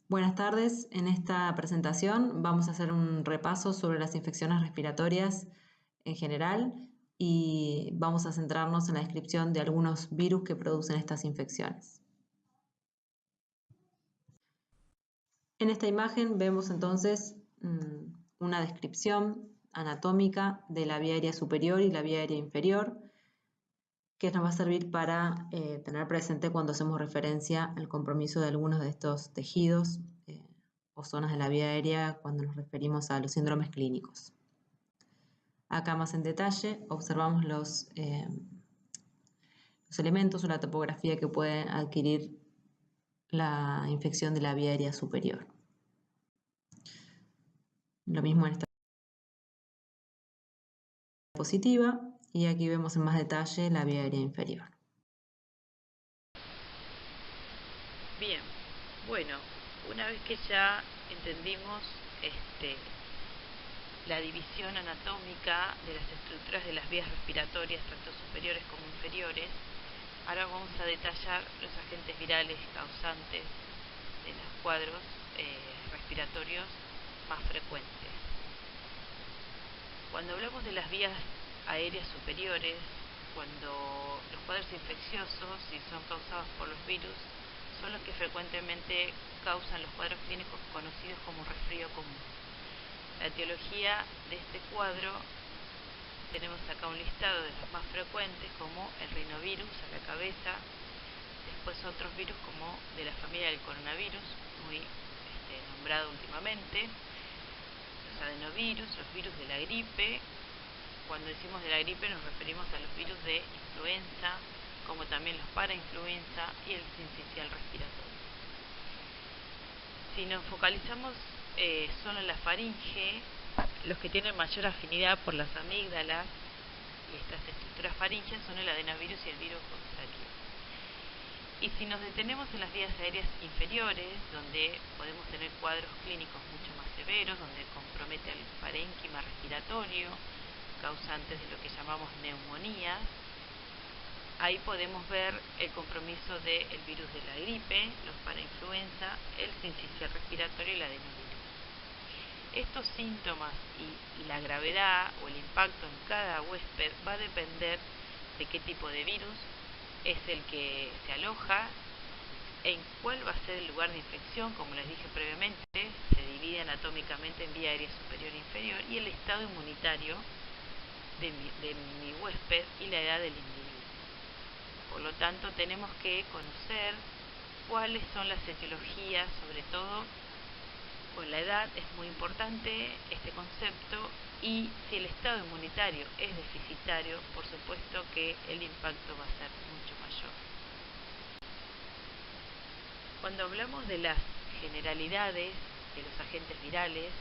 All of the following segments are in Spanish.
Buenas tardes. En esta presentación vamos a hacer un repaso sobre las infecciones respiratorias en general y vamos a centrarnos en la descripción de algunos virus que producen estas infecciones. En esta imagen vemos entonces una descripción anatómica de la vía aérea superior y la vía aérea inferior, que nos va a servir para tener presente cuando hacemos referencia al compromiso de algunos de estos tejidos o zonas de la vía aérea cuando nos referimos a los síndromes clínicos. Acá más en detalle observamos los elementos o la topografía que puede adquirir la infección de la vía aérea superior. Lo mismo en esta diapositiva, y aquí vemos en más detalle la vía aérea inferior. Bien, bueno, una vez que ya entendimos la división anatómica de las estructuras de las vías respiratorias, tanto superiores como inferiores, ahora vamos a detallar los agentes virales causantes de los cuadros respiratorios más frecuentes. Cuando hablamos de las vías aéreas superiores, cuando los cuadros infecciosos, si son causados por los virus, son los que frecuentemente causan los cuadros clínicos conocidos como resfrío común. La etiología de este cuadro, tenemos acá un listado de los más frecuentes, como el rinovirus a la cabeza, después otros virus como de la familia del coronavirus, muy nombrado últimamente, los adenovirus, los virus de la gripe. Cuando decimos de la gripe nos referimos a los virus de influenza, como también los parainfluenza y el sincicial respiratorio. Si nos focalizamos solo en la faringe, los que tienen mayor afinidad por las amígdalas y estas estructuras faríngeas son el adenovirus y el virus coxsackie. Y si nos detenemos en las vías aéreas inferiores, donde podemos tener cuadros clínicos mucho más severos, donde compromete el parénquima respiratorio, causantes de lo que llamamos neumonías, ahí podemos ver el compromiso del virus de la gripe, los parainfluenza, el sincicial respiratorio y el adenovirus. Estos síntomas y la gravedad o el impacto en cada huésped va a depender de qué tipo de virus es el que se aloja, en cuál va a ser el lugar de infección. Como les dije previamente, se divide anatómicamente en vía aérea superior e inferior, y el estado inmunitario de mi huésped y la edad del individuo. Por lo tanto, tenemos que conocer cuáles son las etiologías, sobre todo con la edad es muy importante este concepto, y si el estado inmunitario es deficitario, por supuesto que el impacto va a ser mucho mayor. Cuando hablamos de las generalidades de los agentes virales,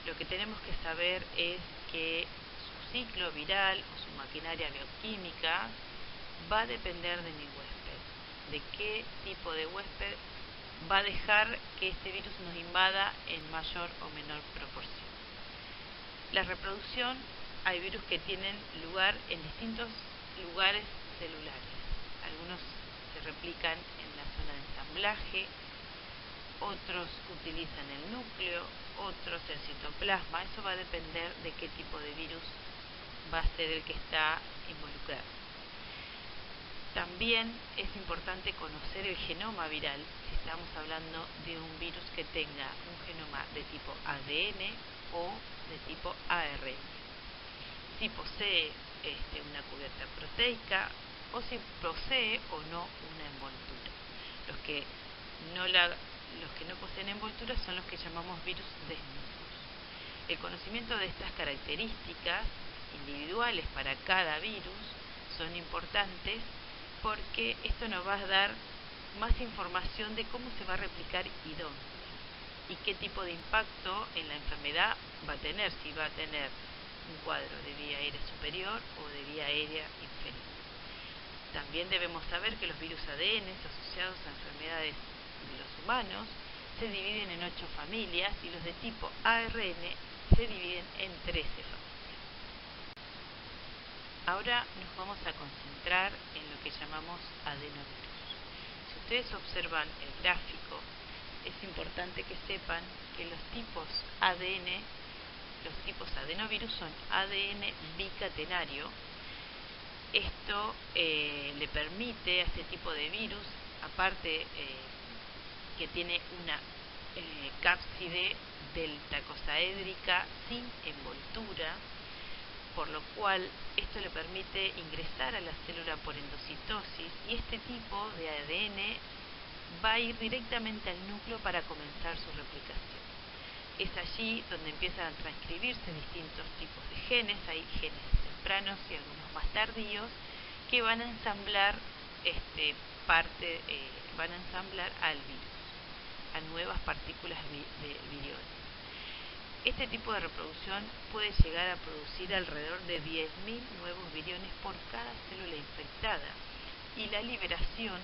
lo que tenemos que saber es que su ciclo viral o su maquinaria bioquímica va a depender de mi huésped, de qué tipo de huésped va a dejar que este virus nos invada en mayor o menor proporción. La reproducción, hay virus que tienen lugar en distintos lugares celulares. Algunos se replican en la zona de ensamblaje, otros utilizan el núcleo, otros el citoplasma. Eso va a depender de qué tipo de virus va a ser el que está involucrado. También es importante conocer el genoma viral, si estamos hablando de un virus que tenga un genoma de tipo ADN o de tipo ARN. Si posee una cubierta proteica o si posee o no una envoltura. Los que no poseen envoltura son los que llamamos virus desnudos. El conocimiento de estas características individuales para cada virus son importantes, porque esto nos va a dar más información de cómo se va a replicar y dónde, y qué tipo de impacto en la enfermedad va a tener, si va a tener un cuadro de vía aérea superior o de vía aérea inferior. También debemos saber que los virus ADN asociados a enfermedades de los humanos se dividen en 8 familias, y los de tipo ARN se dividen en 13 familias. Ahora nos vamos a concentrar en lo que llamamos adenovirus. Si ustedes observan el gráfico, es importante que sepan que los tipos ADN, los tipos adenovirus son ADN bicatenario. Esto le permite a este tipo de virus, aparte que tiene una cápside deltacosaédrica sin envoltura, por lo cual esto le permite ingresar a la célula por endocitosis, y este tipo de ADN va a ir directamente al núcleo para comenzar su replicación. Es allí donde empiezan a transcribirse distintos tipos de genes. Hay genes tempranos y algunos más tardíos que van a ensamblar al virus, a nuevas partículas viriosas. Este tipo de reproducción puede llegar a producir alrededor de 10.000 nuevos viriones por cada célula infectada, y la liberación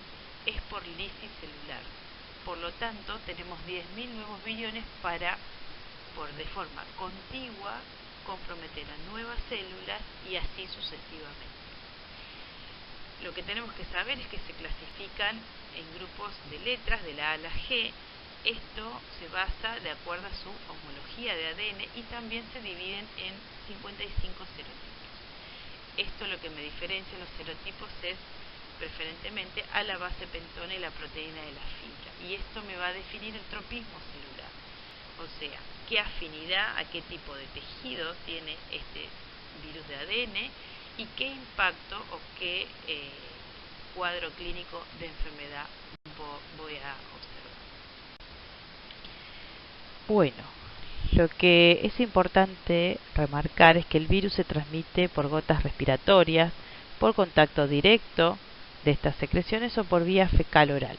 es por lisis celular. Por lo tanto, tenemos 10.000 nuevos viriones de forma contigua, comprometer a nuevas células y así sucesivamente. Lo que tenemos que saber es que se clasifican en grupos de letras de la A a la G. Esto se basa de acuerdo a su homología de ADN y también se dividen en 55 serotipos. Esto lo que me diferencia los serotipos es preferentemente a la base pentona y la proteína de la fibra. Y esto me va a definir el tropismo celular. O sea, qué afinidad a qué tipo de tejido tiene este virus de ADN y qué impacto o qué cuadro clínico de enfermedad voy a observar. Bueno, lo que es importante remarcar es que el virus se transmite por gotas respiratorias, por contacto directo de estas secreciones o por vía fecal-oral.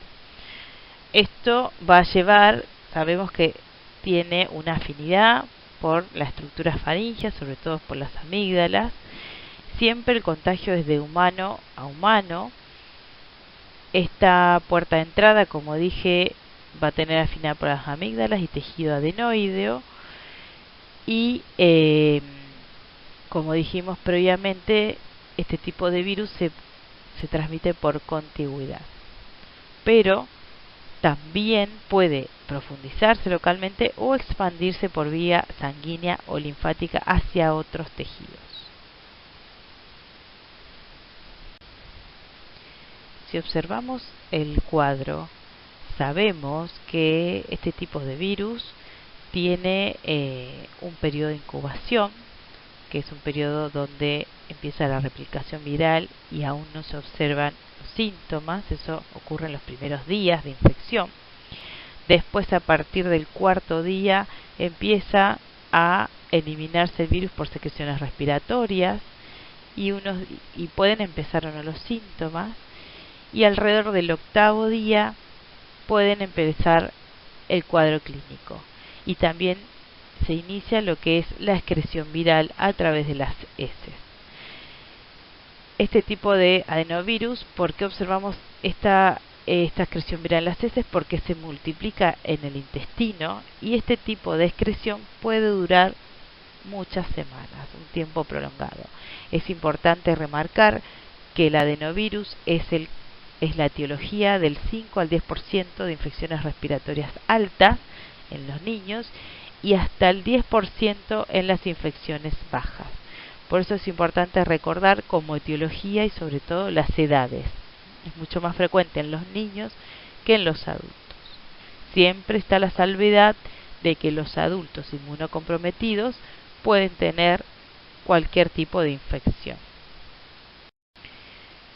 Esto va a llevar, sabemos que tiene una afinidad por la estructura faríngea, sobre todo por las amígdalas. Siempre el contagio es de humano a humano. Esta puerta de entrada, como dije, va a tener afinidad por las amígdalas y tejido adenoideo. Y como dijimos previamente, este tipo de virus se transmite por contigüidad. Pero también puede profundizarse localmente o expandirse por vía sanguínea o linfática hacia otros tejidos. Si observamos el cuadro, sabemos que este tipo de virus tiene un periodo de incubación, que es un periodo donde empieza la replicación viral y aún no se observan los síntomas. Eso ocurre en los primeros días de infección. Después, a partir del cuarto día, empieza a eliminarse el virus por secreciones respiratorias y pueden empezar o no los síntomas, y alrededor del octavo día pueden empezar el cuadro clínico, y también se inicia lo que es la excreción viral a través de las heces. Este tipo de adenovirus, ¿por qué observamos esta excreción viral en las heces? Porque se multiplica en el intestino, y este tipo de excreción puede durar muchas semanas, un tiempo prolongado. Es importante remarcar que el adenovirus es la etiología del 5 al 10% de infecciones respiratorias altas en los niños y hasta el 10% en las infecciones bajas. Por eso es importante recordar como etiología y sobre todo las edades. Es mucho más frecuente en los niños que en los adultos. Siempre está la salvedad de que los adultos inmunocomprometidos pueden tener cualquier tipo de infección.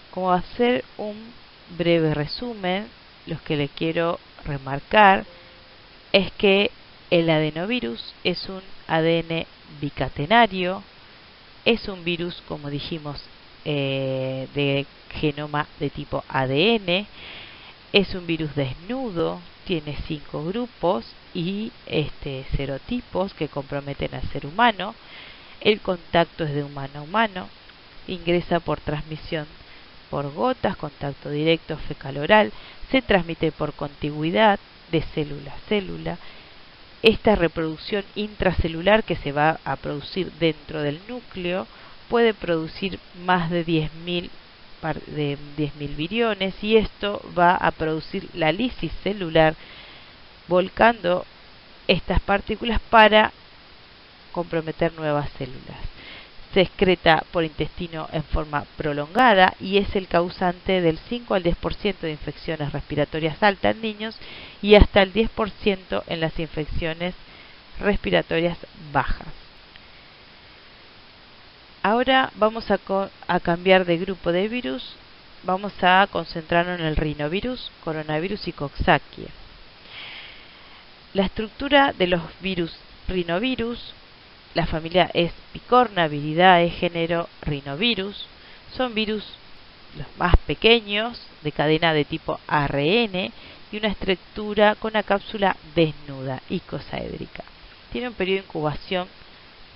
Como hacer un breve resumen, lo que le quiero remarcar es que el adenovirus es un ADN bicatenario, es un virus, como dijimos, de genoma de tipo ADN, es un virus desnudo, tiene 5 grupos y serotipos que comprometen al ser humano. El contacto es de humano a humano, ingresa por transmisión por gotas, contacto directo fecal-oral, se transmite por contigüidad de célula a célula. Esta reproducción intracelular que se va a producir dentro del núcleo puede producir más de 10.000 viriones, y esto va a producir la lisis celular volcando estas partículas para comprometer nuevas células. Se excreta por intestino en forma prolongada y es el causante del 5 al 10% de infecciones respiratorias altas en niños y hasta el 10% en las infecciones respiratorias bajas. Ahora vamos a cambiar de grupo de virus. Vamos a concentrarnos en el rinovirus, coronavirus y coxsackie. La estructura de los virus rinovirus, la familia es Picornaviridae, género rinovirus. Son virus los más pequeños, de cadena de tipo ARN y una estructura con una cápsula desnuda, icosaédrica. Tiene un periodo de incubación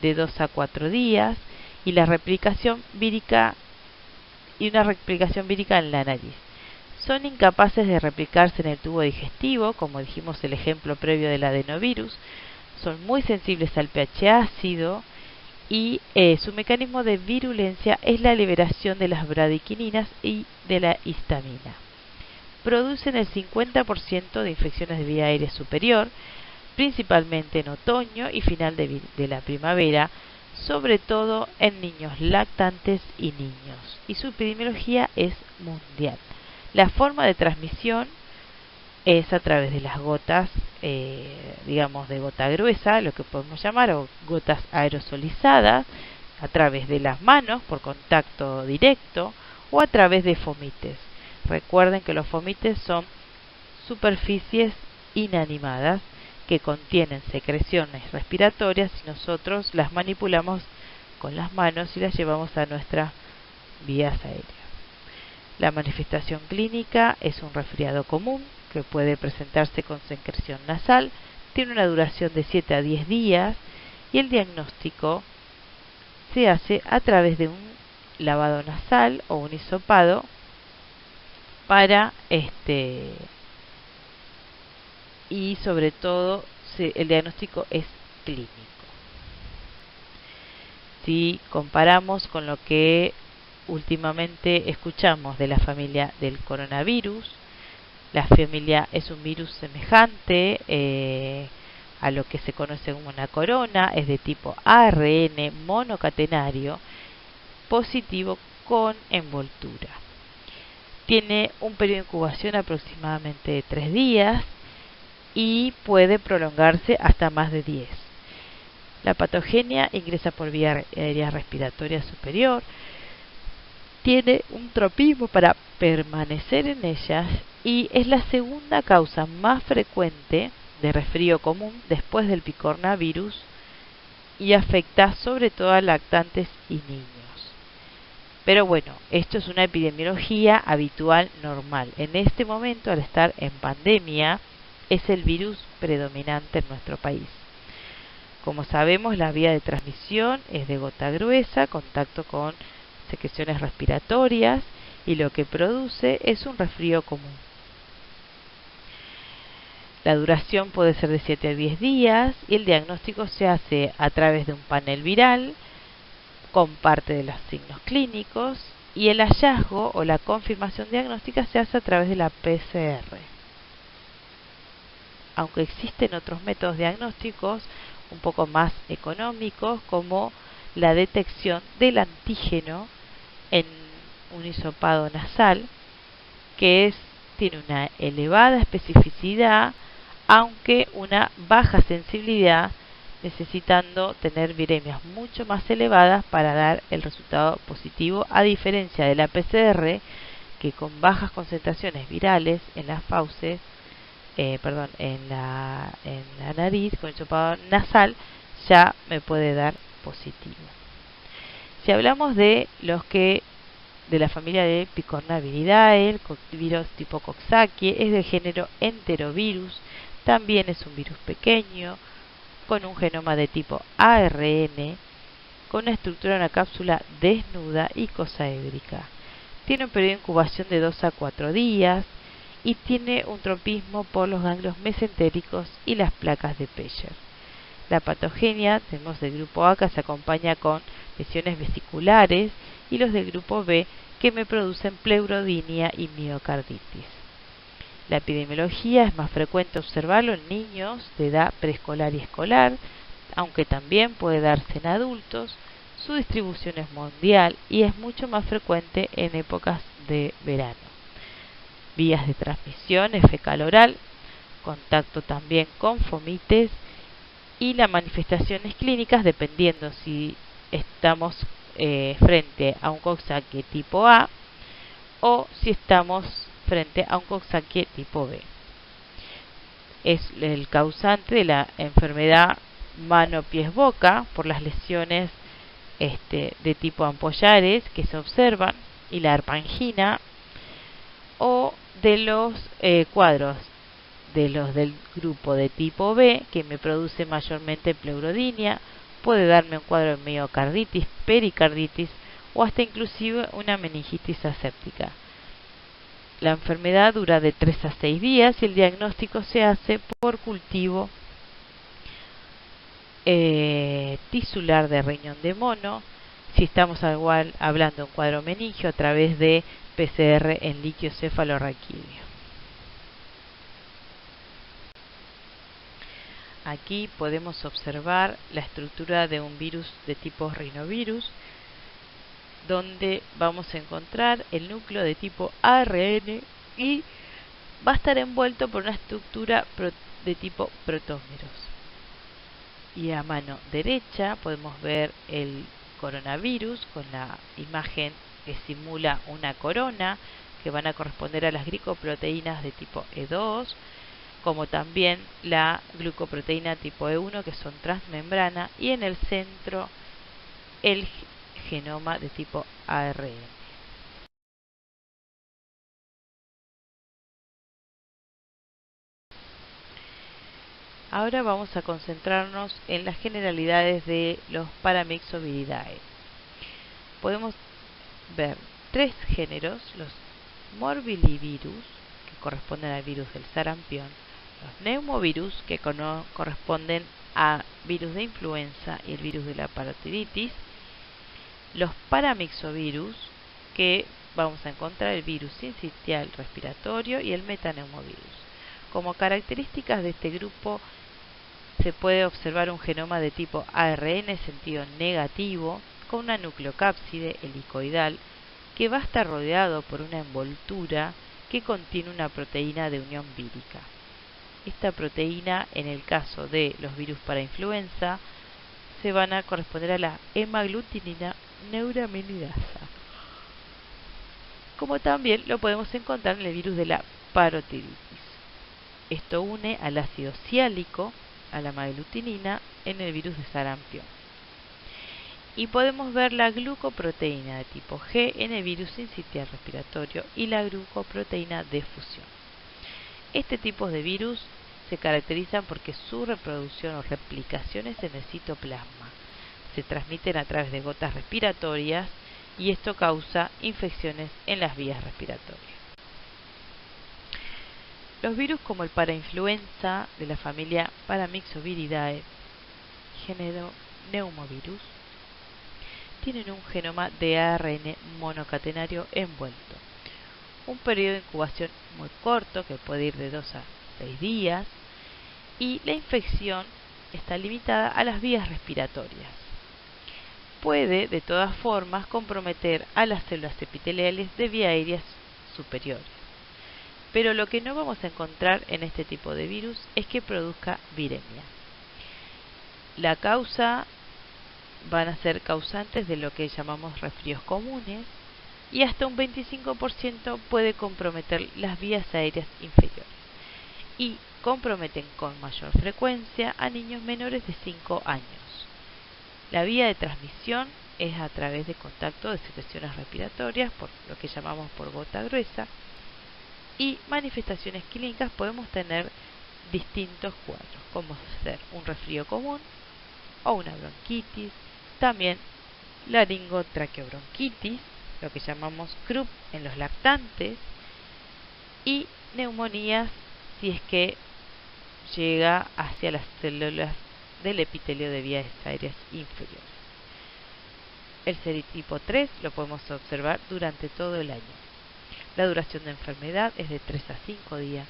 de 2 a 4 días y una replicación vírica en la nariz. Son incapaces de replicarse en el tubo digestivo, como dijimos el ejemplo previo del adenovirus. Son muy sensibles al pH ácido y su mecanismo de virulencia es la liberación de las bradiquininas y de la histamina. Producen el 50% de infecciones de vía aérea superior, principalmente en otoño y final de la primavera, sobre todo en niños lactantes y niños. Y su epidemiología es mundial. La forma de transmisión es a través de las gotas, digamos de gota gruesa, lo que podemos llamar, o gotas aerosolizadas, a través de las manos por contacto directo o a través de fomites. Recuerden que los fomites son superficies inanimadas que contienen secreciones respiratorias y nosotros las manipulamos con las manos y las llevamos a nuestras vías aéreas. La manifestación clínica es un resfriado común que puede presentarse con secreción nasal, tiene una duración de 7 a 10 días y el diagnóstico se hace a través de un lavado nasal o un hisopado para y sobre todo el diagnóstico es clínico. Si comparamos con lo que últimamente escuchamos de la familia del coronavirus, la familia es un virus semejante a lo que se conoce como una corona, es de tipo ARN monocatenario, positivo con envoltura. Tiene un periodo de incubación aproximadamente de 3 días y puede prolongarse hasta más de 10. La patogenia ingresa por vía aérea respiratoria superior, tiene un tropismo para permanecer en ellas y es la segunda causa más frecuente de resfrío común después del picornavirus y afecta sobre todo a lactantes y niños. Pero bueno, esto es una epidemiología habitual normal. En este momento, al estar en pandemia, es el virus predominante en nuestro país. Como sabemos, la vía de transmisión es de gota gruesa, contacto con secreciones respiratorias y lo que produce es un resfrío común. La duración puede ser de 7 a 10 días y el diagnóstico se hace a través de un panel viral con parte de los signos clínicos y el hallazgo o la confirmación diagnóstica se hace a través de la PCR. Aunque existen otros métodos diagnósticos un poco más económicos como la detección del antígeno en un hisopado nasal que tiene una elevada especificidad aunque una baja sensibilidad, necesitando tener viremias mucho más elevadas para dar el resultado positivo, a diferencia de la PCR que con bajas concentraciones virales en las fauces, en la nariz con hisopado nasal ya me puede dar positivo. Si hablamos de de la familia de Picornaviridae, el virus tipo coxsackie es del género enterovirus, también es un virus pequeño con un genoma de tipo ARN, con una estructura de una cápsula desnuda y icosaédrica. Tiene un periodo de incubación de 2 a 4 días y tiene un tropismo por los ganglios mesentéricos y las placas de Peyer. La patogenia, tenemos del grupo A que se acompaña con lesiones vesiculares y los del grupo B que me producen pleurodinia y miocarditis. La epidemiología es más frecuente observarlo en niños de edad preescolar y escolar, aunque también puede darse en adultos. Su distribución es mundial y es mucho más frecuente en épocas de verano. Vías de transmisión es fecal-oral, contacto también con fomites, y las manifestaciones clínicas dependiendo si estamos frente a un Coxsackie tipo A o si estamos frente a un Coxsackie tipo B. Es el causante de la enfermedad mano-pies-boca por las lesiones de tipo ampollares que se observan y la arpangina, o de los cuadros de los del grupo de tipo B, que me produce mayormente pleurodinia. Puede darme un cuadro de miocarditis, pericarditis o hasta inclusive una meningitis aséptica. La enfermedad dura de 3 a 6 días y el diagnóstico se hace por cultivo tisular de riñón de mono, si estamos igual hablando de un cuadro meningio, a través de PCR en líquido cefalorraquídeo. Aquí podemos observar la estructura de un virus de tipo rinovirus, donde vamos a encontrar el núcleo de tipo ARN y va a estar envuelto por una estructura de tipo protómeros. Y a mano derecha podemos ver el coronavirus con la imagen que simula una corona, que van a corresponder a las glicoproteínas de tipo E2, como también la glucoproteína tipo E1, que son transmembrana, y en el centro el genoma de tipo ARN. Ahora vamos a concentrarnos en las generalidades de los Paramyxoviridae. Podemos ver 3 géneros: los morbillivirus, que corresponden al virus del sarampión; los neumovirus, que corresponden a virus de influenza y el virus de la parotiditis; los paramyxovirus, que vamos a encontrar el virus sincitial respiratorio y el metaneumovirus. Como características de este grupo se puede observar un genoma de tipo ARN sentido negativo, con una nucleocápside helicoidal que va a estar rodeado por una envoltura que contiene una proteína de unión vírica. Esta proteína, en el caso de los virus para influenza, se van a corresponder a la hemaglutinina neuraminidasa, como también lo podemos encontrar en el virus de la parotiditis. Esto une al ácido ciálico, a la hemaglutinina, en el virus de sarampión. Y podemos ver la glucoproteína de tipo G en el virus sincitial respiratorio y la glucoproteína de fusión. Este tipo de virus se caracterizan porque su reproducción o replicaciones en el citoplasma se transmiten a través de gotas respiratorias, y esto causa infecciones en las vías respiratorias. Los virus como el parainfluenza de la familia Paramyxoviridae, género neumovirus, tienen un genoma de ARN monocatenario envuelto, un periodo de incubación muy corto, que puede ir de 2 a 6 días, y la infección está limitada a las vías respiratorias. Puede, de todas formas, comprometer a las células epiteliales de vías aéreas superiores. Pero lo que no vamos a encontrar en este tipo de virus es que produzca viremia. La causa van a ser causantes de lo que llamamos resfríos comunes, y hasta un 25% puede comprometer las vías aéreas inferiores, y comprometen con mayor frecuencia a niños menores de 5 años. La vía de transmisión es a través de contacto de secreciones respiratorias, por lo que llamamos por gota gruesa, y manifestaciones clínicas podemos tener distintos cuadros, como ser un resfrío común o una bronquitis, también laringotraqueobronquitis, lo que llamamos croup en los lactantes, y neumonías si es que llega hacia las células del epitelio de vías aéreas inferiores. El serotipo 3 lo podemos observar durante todo el año. La duración de enfermedad es de 3 a 5 días,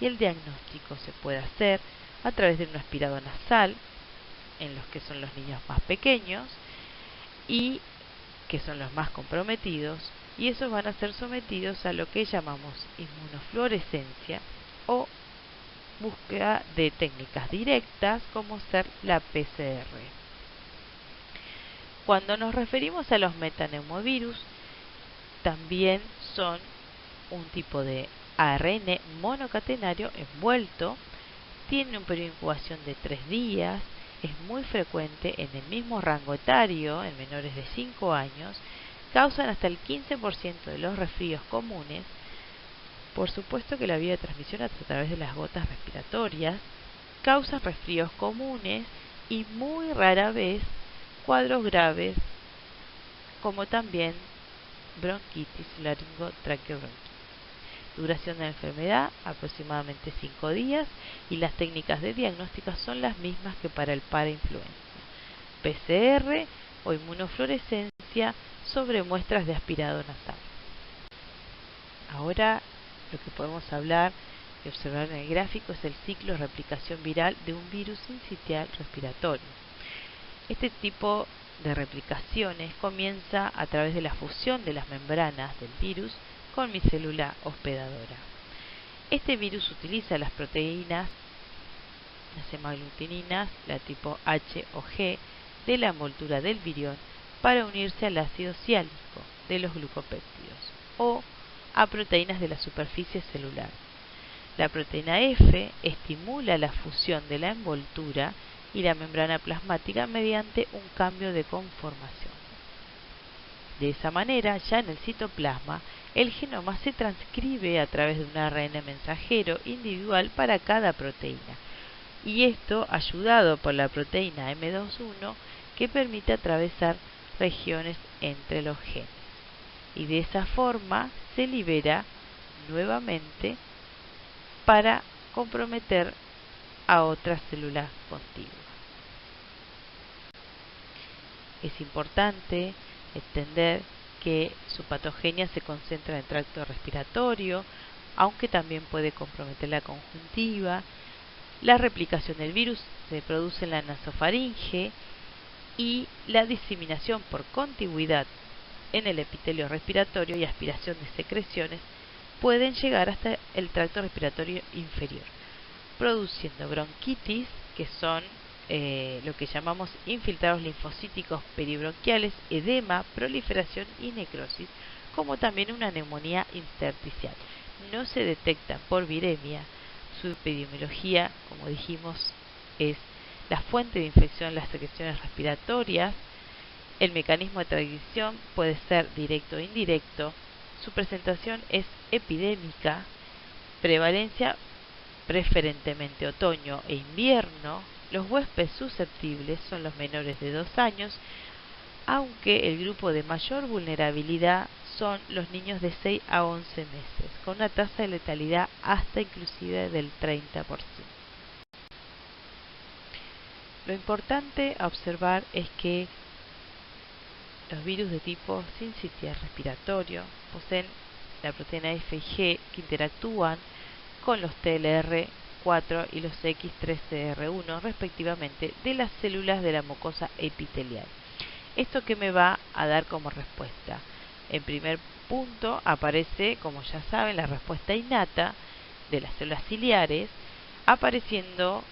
y el diagnóstico se puede hacer a través de un aspirado nasal en los que son los niños más pequeños y que son los más comprometidos, y esos van a ser sometidos a lo que llamamos inmunofluorescencia o búsqueda de técnicas directas como ser la PCR. Cuando nos referimos a los metaneumovirus, también son un tipo de ARN monocatenario envuelto, tiene un periodo de incubación de 3 días, es muy frecuente en el mismo rango etario, en menores de 5 años, causan hasta el 15% de los resfríos comunes. Por supuesto que la vía de transmisión a través de las gotas respiratorias, causan resfríos comunes y muy rara vez cuadros graves como también bronquitis laringotraqueobronquitis. Duración de la enfermedad aproximadamente 5 días y las técnicas de diagnóstico son las mismas que para el parainfluenza: PCR o inmunofluorescencia sobre muestras de aspirado nasal. Ahora lo que podemos hablar y observar en el gráfico es el ciclo de replicación viral de un virus sincitial respiratorio. Este tipo de replicaciones comienza a través de la fusión de las membranas del virus con mi célula hospedadora. Este virus utiliza las proteínas, las hemaglutininas, la tipo H o G, de la envoltura del virión para unirse al ácido siálico de los glucopéptidos o a proteínas de la superficie celular. La proteína F estimula la fusión de la envoltura y la membrana plasmática mediante un cambio de conformación. De esa manera, ya en el citoplasma, el genoma se transcribe a través de un ARN mensajero individual para cada proteína, y esto ayudado por la proteína M21 que permite atravesar regiones entre los genes. Y de esa forma se libera nuevamente para comprometer a otras células contiguas. Es importante entender que su patogenia se concentra en el tracto respiratorio, aunque también puede comprometer la conjuntiva. La replicación del virus se produce en la nasofaringe y la diseminación por contigüidad en el epitelio respiratorio y aspiración de secreciones pueden llegar hasta el tracto respiratorio inferior, produciendo bronquitis, que son lo que llamamos infiltrados linfocíticos peribronquiales, edema, proliferación y necrosis, como también una neumonía intersticial. No se detecta por viremia. Su epidemiología, como dijimos, es la fuente de infección en las secreciones respiratorias. El mecanismo de transmisión puede ser directo o indirecto. Su presentación es epidémica, prevalencia preferentemente otoño e invierno. Los huéspedes susceptibles son los menores de 2 años, aunque el grupo de mayor vulnerabilidad son los niños de 6 a 11 meses, con una tasa de letalidad hasta inclusive del 30%. Lo importante a observar es que los virus de tipo sincitial respiratorio poseen la proteína F y G que interactúan con los TLR4 y los X3CR1 respectivamente de las células de la mucosa epitelial. ¿Esto qué me va a dar como respuesta? En primer punto aparece, como ya saben, la respuesta innata de las células ciliares, apareciendo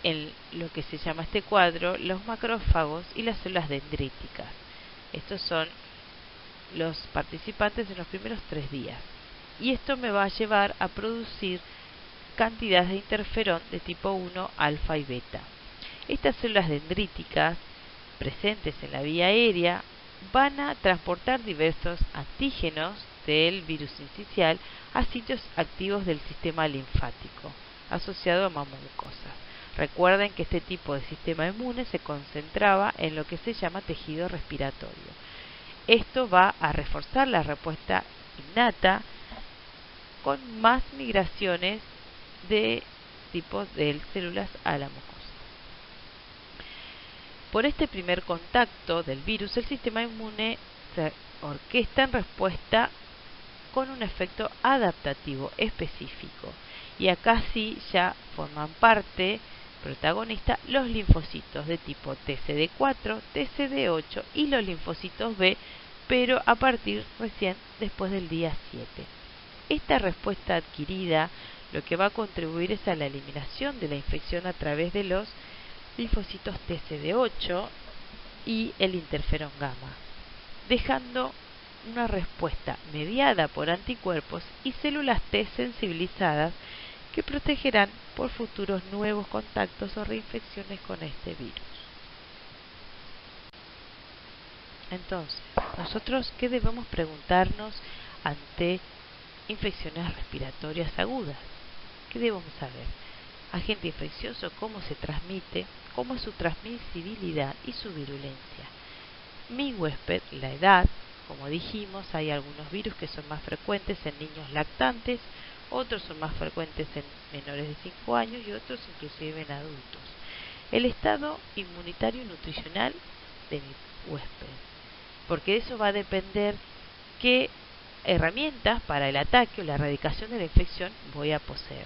en lo que se llama este cuadro los macrófagos y las células dendríticas. Estos son los participantes en los primeros 3 días. Y esto me va a llevar a producir cantidades de interferón de tipo 1, alfa y beta. Estas células dendríticas presentes en la vía aérea van a transportar diversos antígenos del virus sincicial a sitios activos del sistema linfático asociado a mamomucosas. Recuerden que este tipo de sistema inmune se concentraba en lo que se llama tejido respiratorio. Esto va a reforzar la respuesta innata con más migraciones de tipos de células a la mucosa. Por este primer contacto del virus, el sistema inmune se orquesta en respuesta con un efecto adaptativo específico, Y acá sí ya forman parte protagonista los linfocitos de tipo TCD4, TCD8 y los linfocitos B, pero a partir recién después del día 7. Esta respuesta adquirida lo que va a contribuir es a la eliminación de la infección a través de los linfocitos TCD8 y el interferón gamma, dejando una respuesta mediada por anticuerpos y células T sensibilizadas que protegerán por futuros nuevos contactos o reinfecciones con este virus. Entonces, nosotros, ¿qué debemos preguntarnos ante infecciones respiratorias agudas? ¿Qué debemos saber? Agente infeccioso, cómo se transmite, cómo es su transmisibilidad y su virulencia. Mi huésped, la edad, como dijimos, hay algunos virus que son más frecuentes en niños lactantes, otros son más frecuentes en menores de 5 años y otros inclusive en adultos. El estado inmunitario y nutricional de mi huésped, porque de eso va a depender qué herramientas para el ataque o la erradicación de la infección voy a poseer,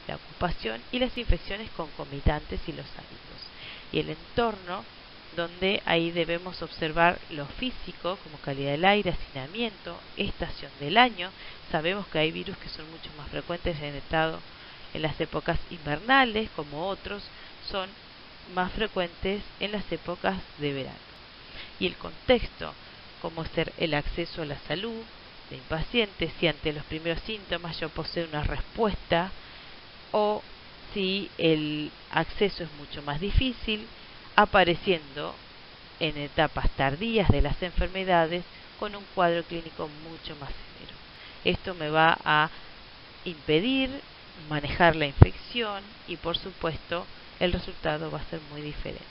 la ocupación y las infecciones concomitantes y los hábitos, y el entorno, donde ahí debemos observar lo físico, como calidad del aire, hacinamiento, estación del año. Sabemos que hay virus que son mucho más frecuentes en las épocas invernales, como otros son más frecuentes en las épocas de verano. Y el contexto, como ser el acceso a la salud de mi paciente, si ante los primeros síntomas yo poseo una respuesta, o si el acceso es mucho más difícil, apareciendo en etapas tardías de las enfermedades con un cuadro clínico mucho más severo. Esto me va a impedir manejar la infección y, por supuesto, el resultado va a ser muy diferente.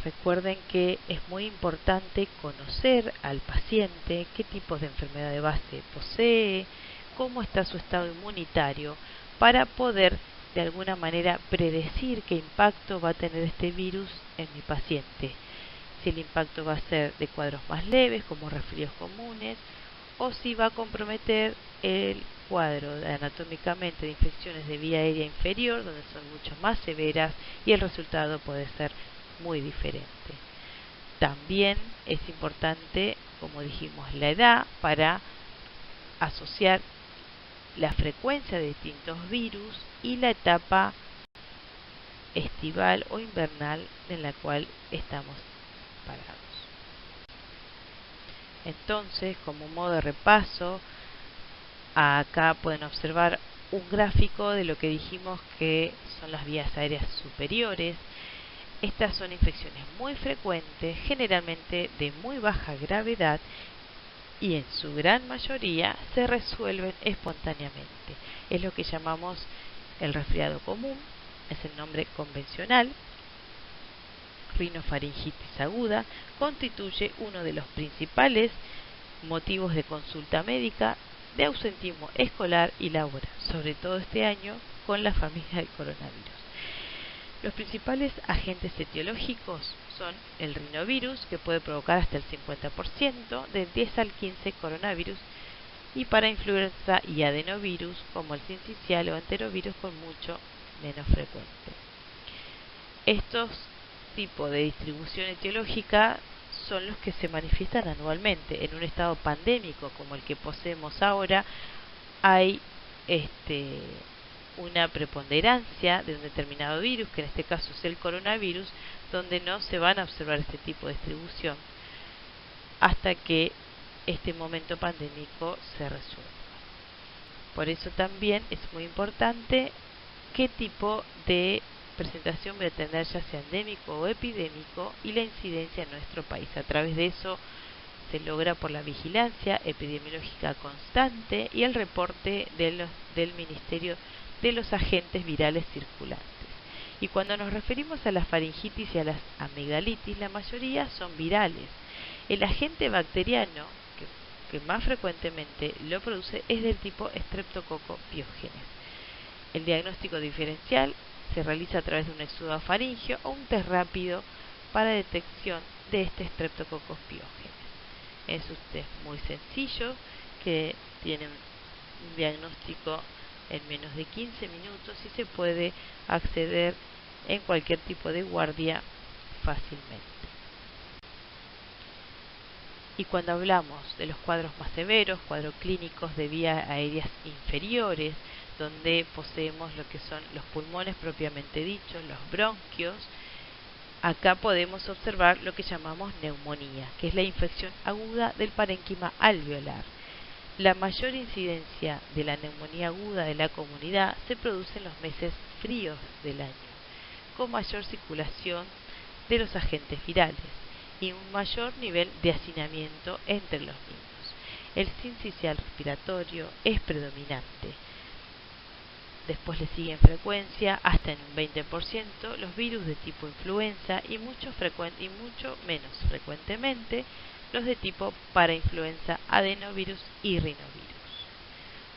Recuerden que es muy importante conocer al paciente, qué tipos de enfermedad de base posee, cómo está su estado inmunitario, para poder de alguna manera predecir qué impacto va a tener este virus en mi paciente. Si el impacto va a ser de cuadros más leves, como resfríos comunes, o si va a comprometer el cuadro anatómicamente de infecciones de vía aérea inferior, donde son mucho más severas y el resultado puede ser muy diferente. También es importante, como dijimos, la edad para asociar la frecuencia de distintos virus y la etapa estival o invernal en la cual estamos parados. Entonces, como modo de repaso, acá pueden observar un gráfico de lo que dijimos que son las vías aéreas superiores. Estas son infecciones muy frecuentes, generalmente de muy baja gravedad, y en su gran mayoría se resuelven espontáneamente. Es lo que llamamos el resfriado común, es el nombre convencional. Rinofaringitis aguda constituye uno de los principales motivos de consulta médica, de ausentismo escolar y laboral, sobre todo este año con la familia del coronavirus. Los principales agentes etiológicos son el rinovirus, que puede provocar hasta el 50%, del 10 al 15 coronavirus, y para influenza y adenovirus, como el sincicial o enterovirus, con mucho menos frecuente. Estos tipos de distribución etiológica son los que se manifiestan anualmente. En un estado pandémico como el que poseemos ahora, hay una preponderancia de un determinado virus, que en este caso es el coronavirus, donde no se van a observar este tipo de distribución hasta que este momento pandémico se resuelva. Por eso también es muy importante qué tipo de presentación voy a tener, ya sea endémico o epidémico, y la incidencia en nuestro país. A través de eso se logra por la vigilancia epidemiológica constante y el reporte del Ministerio de los agentes virales circulantes. Y cuando nos referimos a la faringitis y a las amigdalitis, la mayoría son virales. El agente bacteriano que más frecuentemente lo produce es del tipo Streptococcus pyogenes. El diagnóstico diferencial se realiza a través de un exudado faríngeo o un test rápido para detección de este Streptococcus pyogenes. Es un test muy sencillo que tiene un diagnóstico en menos de 15 minutos y se puede acceder en cualquier tipo de guardia fácilmente. Y cuando hablamos de los cuadros más severos, cuadros clínicos de vías aéreas inferiores, donde poseemos lo que son los pulmones propiamente dichos, los bronquios, acá podemos observar lo que llamamos neumonía, que es la infección aguda del parénquima alveolar. La mayor incidencia de la neumonía aguda de la comunidad se produce en los meses fríos del año, con mayor circulación de los agentes virales y un mayor nivel de hacinamiento entre los niños. El sincicial respiratorio es predominante. Después le sigue en frecuencia, hasta en un 20%, los virus de tipo influenza y mucho menos frecuentemente los de tipo parainfluenza, adenovirus y rinovirus.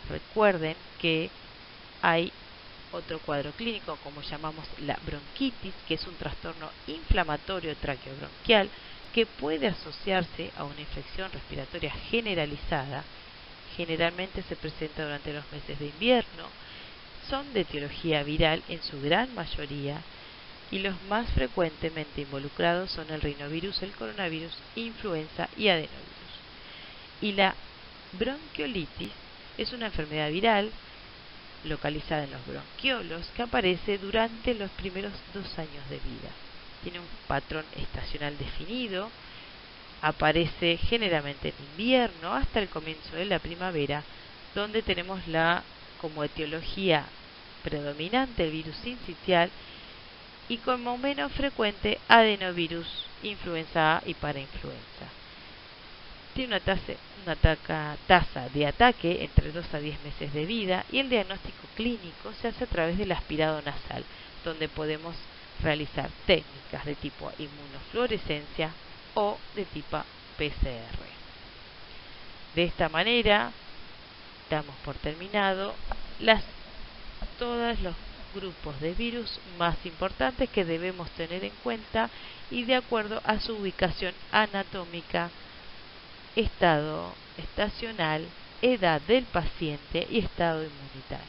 Recuerden que hay otro cuadro clínico, como llamamos la bronquitis, que es un trastorno inflamatorio traqueobronquial que puede asociarse a una infección respiratoria generalizada. Generalmente se presenta durante los meses de invierno, son de etiología viral en su gran mayoría y los más frecuentemente involucrados son el rinovirus, el coronavirus, influenza y adenovirus. Y la bronquiolitis es una enfermedad viral localizada en los bronquiolos que aparece durante los primeros 2 años de vida. Tiene un patrón estacional definido, aparece generalmente en invierno hasta el comienzo de la primavera, donde tenemos como etiología predominante el virus sincicial y como menos frecuente adenovirus, influenza A y parainfluenza. Tiene una tasa de ataque entre 2 a 10 meses de vida y el diagnóstico clínico se hace a través del aspirado nasal, donde podemos realizar técnicas de tipo inmunofluorescencia o de tipo PCR. De esta manera damos por terminado todos los grupos de virus más importantes que debemos tener en cuenta y de acuerdo a su ubicación anatómica, estado estacional, edad del paciente y estado inmunitario.